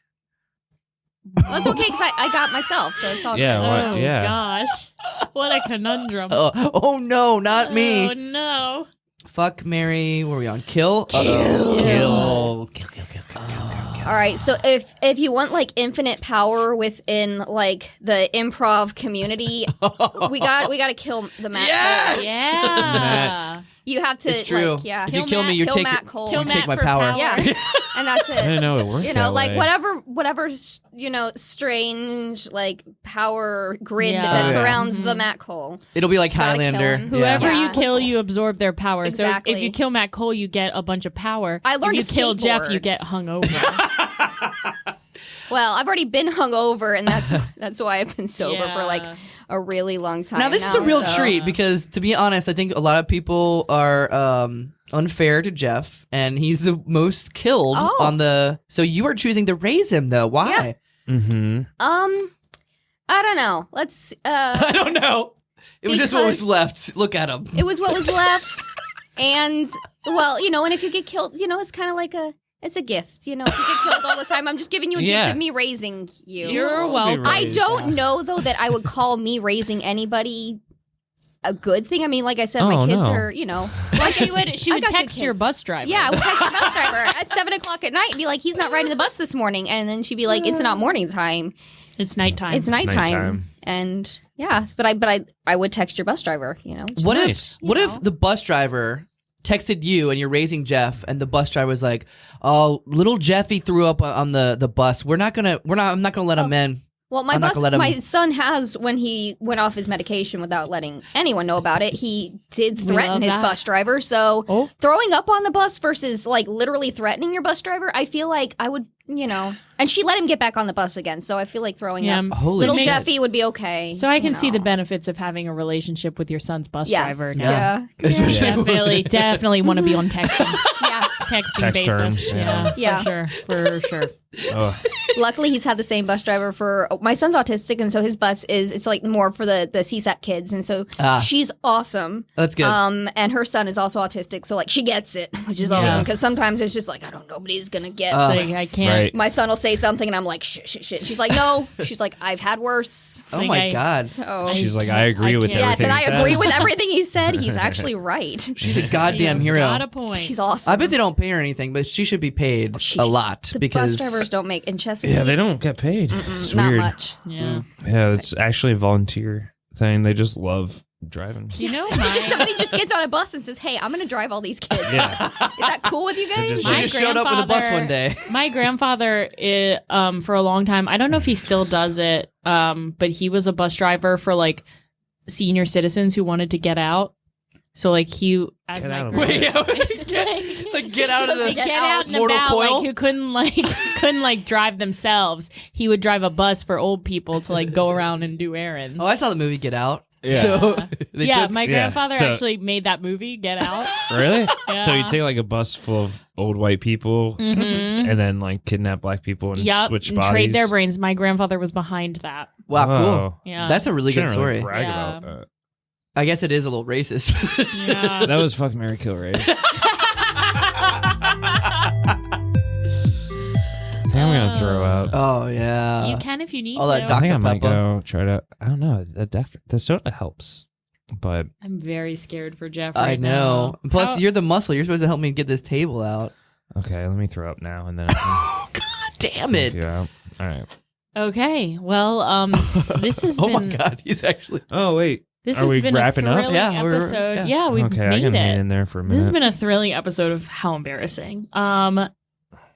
Well, it's okay because I got myself, so it's all Yeah, good. what- Oh yeah. gosh, what a conundrum. Oh no, not me. Oh no. Fuck, Mary. What are we on? Kill. Kill. All right, so if you want like infinite power within like the improv community, we got to kill the Matt. Yes! Cole. Yeah. Matt. You have to It's true. like If you Kill kill me, Matt- you kill take Matt Cole. you Kill take Matt my for power. Yeah, and that's I didn't it. know it worked. You know, that like way. whatever strange like power grid Yeah. that Oh, yeah. surrounds the Matt Cole. It'll be like Gotta kill Highlander. him. Whoever Yeah. you kill, you absorb their power. So Exactly. if you kill Matt Cole, you get a bunch of power. I learned if to you kill Jeff, skateboard. you get hungover. Well, I've already been hungover, and that's why I've been sober for like a really long time. Now this is a real so- treat because, to be honest, I think a lot of people are unfair to Jeff, and he's the most killed on the. So you are choosing to raise him, though. Why? Yeah. Mm-hmm. I don't know. Let's. I don't know. It was just what was Because- left. Look at him. It was what was left, and well, and if you get killed, it's kind of like it's a gift, If you get killed all the time, I'm just giving you a gift of me raising you. You're welcome. I don't know though that I would call me raising anybody a good thing. I mean, like I said, my kids are, Well, she would I got text good your kids. bus driver. Yeah, I would text your bus driver at 7:00 at night and be like, he's not riding the bus this morning, and then she'd be like, it's not morning time. It's nighttime. It's nighttime. nighttime. And yeah, but I would text your bus driver, What Nice. if the bus driver texted you and you're raising Jeff, and the bus driver was like, "Oh, little Jeffy threw up on the bus. I'm not gonna let him in." Well, I'm not gonna let him- my son has, when he went off his medication without letting anyone know about it, he did threaten love his that. bus driver. So throwing up on the bus versus like literally threatening your bus driver, I feel like I would, and she let him get back on the bus again. So I feel like throwing up Holy little shit. Jeffy would be okay. So I can see the benefits of having a relationship with your son's bus Yes. driver now. Yeah. Especially Definitely want to be on texting Yeah. texting Text basis. terms, yeah. Yeah. For sure. Oh, Luckily, he's had the same bus driver for my son's autistic, and so his bus it's like more for the CSAC kids, and so she's awesome. That's good. And her son is also autistic, so like she gets it, which is awesome because sometimes it's just like nobody's gonna get. Like I can't. right. My son will say something, and I'm like shit. And she's like no. She's like I've had worse. Oh Like my God. So She's like, I agree with can't. yes, everything. and I he agree says. with everything he said. He's actually right. She's a goddamn He's hero. got a point. She's awesome. I bet they don't pay her anything, but she should be paid a lot the because bus drivers don't make in Chesapeake. Yeah, they don't get paid. It's not weird. much. Yeah. Yeah, it's actually a volunteer thing. They just love driving. Do you know It's just somebody just gets on a bus and says, "Hey, I'm going to drive all these kids." Yeah. Is that cool with you guys? just she like- just showed up with a bus one day. My grandfather, for a long time, I don't know if he still does it, but he was a bus driver for like senior citizens who wanted to get out. So like he, as Get my out of grand- Get out of the get out and mortal about, coil. like who couldn't drive themselves. He would drive a bus for old people to like go around and do errands. Oh, I saw the movie Get Out. Yeah. So they Yeah, took- my grandfather so- actually made that movie, Get Out. Really? So you Yeah. take like a bus full of old white people and then like kidnap black people and Yep, switch and bodies. trade their brains. My grandfather was behind that. wow, Whoa. cool. Yeah. That's a really good Shouldn't story. really brag Yeah. about that. I guess it is a little racist. Yeah. That was fuck, Mary, kill, race. I think I'm gonna throw up. Oh yeah. You can if you need all to. that I Dr. think I might Pepper. go try to. I don't know. The soda helps, but I'm very scared for Jeff. I Right know. Now. Plus, How- you're the muscle. You're supposed to help me get this table out. okay. Let me throw up now and then. I God damn can it! help you out. All right. Okay. Well, this has Oh been. my God, he's actually. Oh wait. This Are has we been wrapping a up? thrilling Yeah, we're- episode. yeah. Yeah, we've Okay, I made can hang it. in there for a minute. This has been a thrilling episode of How Embarrassing.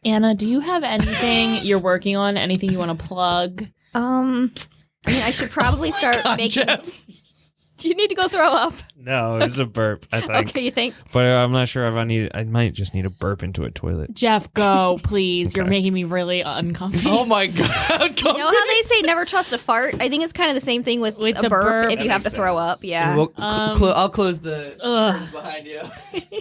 Anna, do you have anything you're working on? Anything you want to plug? I mean, I should probably start making. Do you need to go throw up? No, it's a burp. I think. Okay, you think? But I'm not sure if I need. I might just need a burp into a toilet. Jeff, go, please. You're Okay. making me really uncomfortable. Oh my God! You know how they say never trust a fart? I think it's kind of the same thing with With a the burp, burp. if you have to throw up. Yeah. Well, I'll close the Ugh. curtains behind you.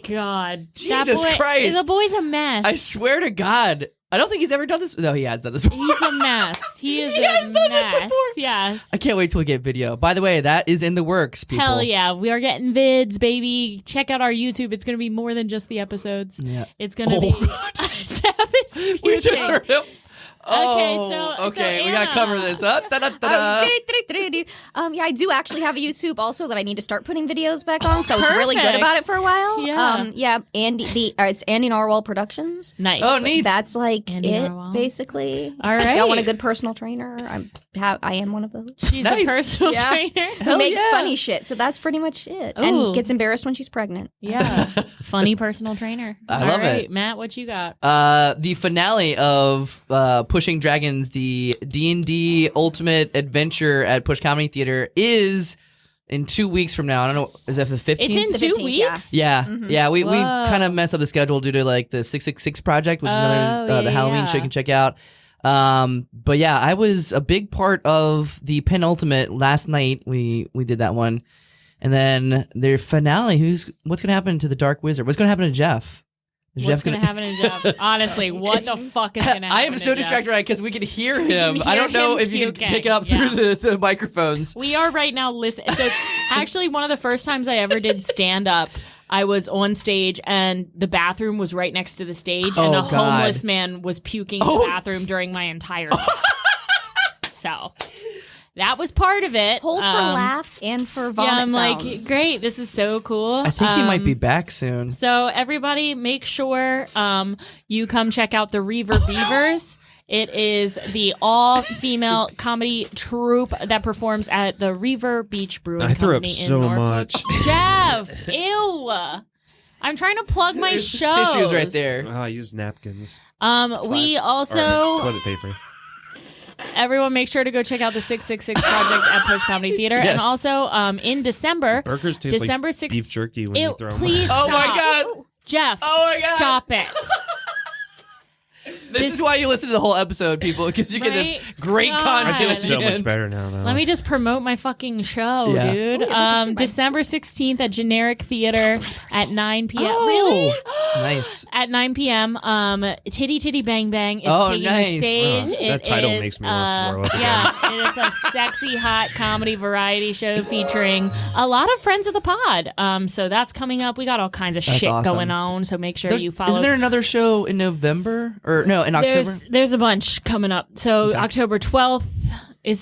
God. Jesus that boy, Christ. The boy's a mess. I swear to God, I don't think he's ever done this. No, he has done this before. He's a mess. He is has a done this mess. before. Yes. I can't wait till we get video. By the way, that is in the works, people. Hell yeah. We are getting vids, baby. Check out our YouTube. It's going to be more than just the episodes. Yeah. It's going to Oh, be. God. Jeff is We just puking. heard him. Okay, Oh, so okay, we Anna. gotta cover this. Da-da-da-da. Yeah, I do actually have a YouTube also that I need to start putting videos back on because I was really good about it for a while. Yeah. Andy, it's Andy Narwhal Productions. Nice. Oh, neat. That's like Andy it, Narwhal. basically. All If right. y'all want a good personal trainer, I am one of those. She's Nice. a personal Yeah. trainer. Who Hell makes yeah. funny shit. So that's pretty much it. Ooh. And gets embarrassed when she's pregnant. Yeah. Funny personal trainer. I love All right, it. Matt, what you got? The finale of Pushing Dragons, the D&D Ultimate Adventure at Push Comedy Theater, is in 2 weeks from now. I don't know. Is that the 15th? It's in The 2 15th, yeah. weeks? Yeah, yeah. We Whoa. kind of messed up the schedule due to like the 666 project, which is another Oh, the yeah, Halloween yeah. show you can check out. But yeah, I was a big part of the penultimate last night. We did that one. And then their finale, what's going to happen to the Dark Wizard? What's going to happen to Jeff? What's going to happen to Jeff? Honestly, what the fuck is going to happen? I am so distracted right because we can hear him. I don't know if you can pick it up through the microphones. We are right now listening. So actually, one of the first times I ever did stand up, I was on stage and the bathroom was right next to the stage, and a homeless man was puking in the bathroom during my entire set. So that was part of it. Hold for laughs and for vomit I'm sounds. like, great, this is so cool. I think he might be back soon. So everybody, make sure you come check out the Reaver Beavers. It is the all-female comedy troupe that performs at the Reaver Beach Brewing I threw up Company in so Norfolk. much. Jeff, ew. I'm trying to plug my shows. Tissues right there. Oh, I use napkins. We also... Toilet paper. Everyone, make sure to go check out the 666 Project at Push Comedy Theater. Yes. And also, in December... Burgers taste December like 6th, beef jerky when you throw them. Please Oh stop. my God. Jeff, Oh my God. stop it. This is why you listen to the whole episode, people, because you get this My great God. I content. feel at the so much end. better now, though. Let me just promote my fucking show, Yeah. dude. December 16th at Generic Theater at 9 p.m. Oh. Really? Nice. At 9 p.m. Titty Titty Bang Bang is taking nice. the stage. Wow, that title makes me want to throw up again. Yeah, it is a sexy, hot comedy variety show featuring a lot of friends of the pod. So that's coming up. We got all kinds of shit awesome. going on. So make sure you follow. Isn't there another show in November? Or no, in October? There's a bunch coming up. So October 12th. Is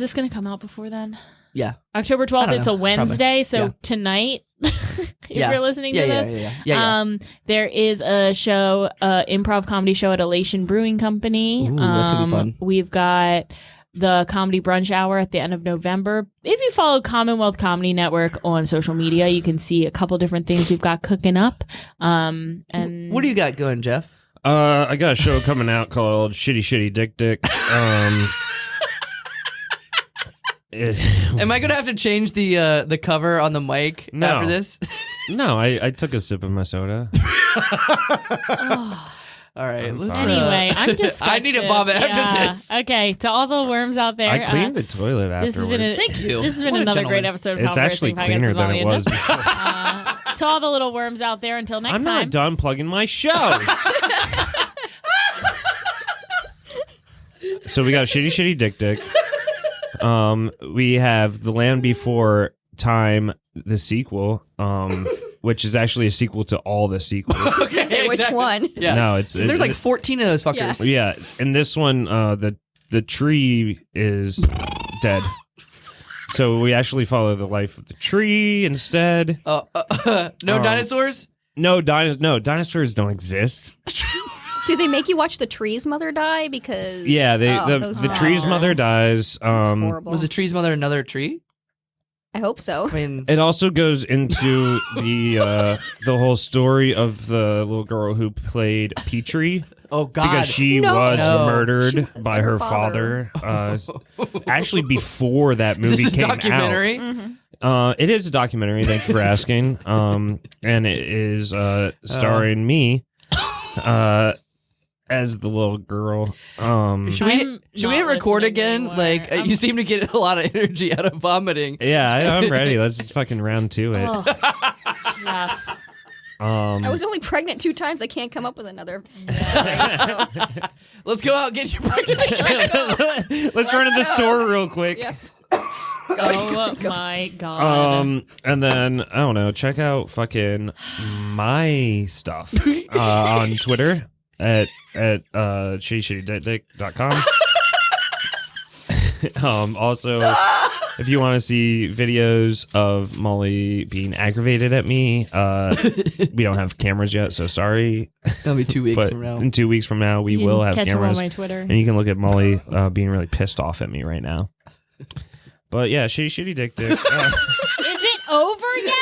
this going to come out before then? Yeah. October 12th, it's a Wednesday, so Yeah. tonight, if Yeah. you're listening to this, Yeah. there is a show, improv comedy show at Elation Brewing Company. Ooh, that's gonna be fun. We've got the Comedy Brunch Hour at the end of November. If you follow Commonwealth Comedy Network on social media, you can see a couple different things we've got cooking up. And What do you got going, Jeff? I got a show coming out called Shitty Shitty Dick Dick. Am I gonna have to change the cover on the mic No. after this? No, I took a sip of my soda. All right. I'm Let's, fine. Anyway, I'm disgusted. I need to vomit after Yeah. this. Okay, to all the worms out there. I cleaned the toilet afterwards. This has been Thank you. This has been What a another gentleman. great episode of It's actually Conversing cleaner Podcasts than with it Molly was and before. to all the little worms out there, until next I'm time. not done plugging my shows. So we got Shitty Shitty Dick Dick. We have The Land Before Time, the sequel, which is actually a sequel to all the sequels. Okay, Say which exactly. one? Yeah. No, it's There's like 14 of those fuckers. yeah. In this one, the tree is dead. So we actually follow the life of the tree instead. No dinosaurs? No, dinosaurs don't exist. Do they make you watch the tree's mother die? Because Yeah, those the tree's bastards. mother dies. That's horrible. Was the tree's mother another tree? I hope so. I mean, It also goes into the whole story of the little girl who played Petrie oh god. because she No. was No. murdered She was by her father. Actually, before that movie Is this a came documentary? out. It is a documentary. Thank you for asking. And it is starring me. As the little girl. Should we I'm not record listening again? anymore. Like I'm- you seem to get a lot of energy out of vomiting. Yeah, I'm ready. Let's just fucking round to it. Oh, Jeff. I was only pregnant 2 times. I can't come up with another. So, Let's go out and get you pregnant. let's go. Let's run to the go. store real quick. Yeah. Oh my god. And then I don't know. Check out fucking my stuff on Twitter at shittyshittydick.com. Also, if you want to see videos of Molly being aggravated at me, we don't have cameras yet, so sorry. That'll be 2 weeks But from now. in 2 weeks from now, we You will can have catch him on cameras, my Twitter. and you can look at Molly being really pissed off at me right now. But yeah, shitty dick dick. Is it over yet?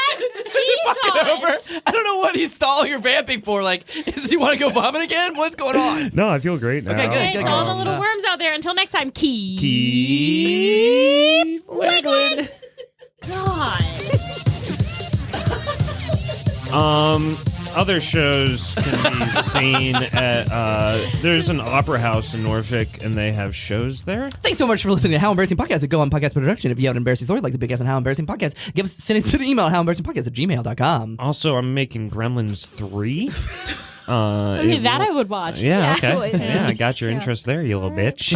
Over. I don't know what he's stalling or vamping for. Like, does he want to go vomit again? What's going on? No, I feel great now. Okay, good, Okay, good, to all the good. little worms out there, until next time, Keep wiggling. God. Other shows can be seen at, there's an opera house in Norfolk, and they have shows there. Thanks so much for listening to How Embarrassing Podcast at Go On Podcast Production. If you have an embarrassing story like the big guest on How Embarrassing Podcast, send us an email at howembarrassingpodcast@gmail.com. Also, I'm making Gremlins 3. I mean, that I would watch. Yeah, Yeah, okay. I would. Yeah, I got your interest there, you little bitch.